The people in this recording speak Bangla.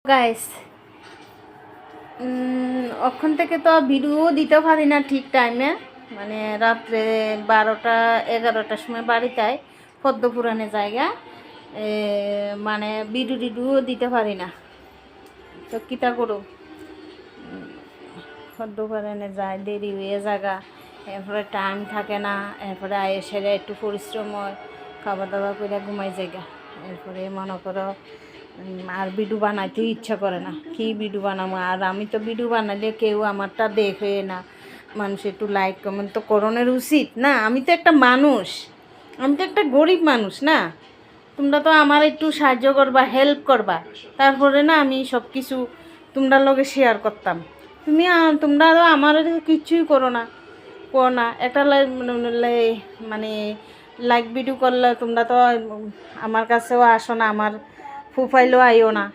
গাইস, ওখান থেকে তো ভিডিও দিতে পারি না ঠিক টাইমে, মানে রাত্রে 12টা 11টার সময় বাড়িতে পদ্মপুরাণে জায়গা মানে ভিডিও টিডিও দিতে পারি না। তো কিতা করো, পদ্মপুরাণে যায় দেরি হয়ে জায়গা, এরপরে টাইম থাকে না, এরপরে সেরে একটু পরিশ্রম হয়, খাওয়া দাওয়া করে ঘুমাই জায়গা। এরপরে মনে করো আর ভিডিও বানাইতেও ইচ্ছা করে না, কি ভিডিও বানাবো। আর আমি তো ভিডিও বানালে কেউ আমারটা দেখে না, মানুষ একটু লাইক কমেন্ট তো করণের উচিত না। আমি তো একটা মানুষ, আমি তো একটা গরিব মানুষ না। তোমরা তো আমার একটু সাহায্য করবা, হেল্প করবা, তারপরে না আমি সব কিছু তোমরা লগে শেয়ার করতাম। তোমরা তো আমার কিচ্ছুই করো না একটা মানে লাইক ভিডিও করলে তোমরা তো আমার কাছেও আসো না, আমার প্রোফাইলও আইও না।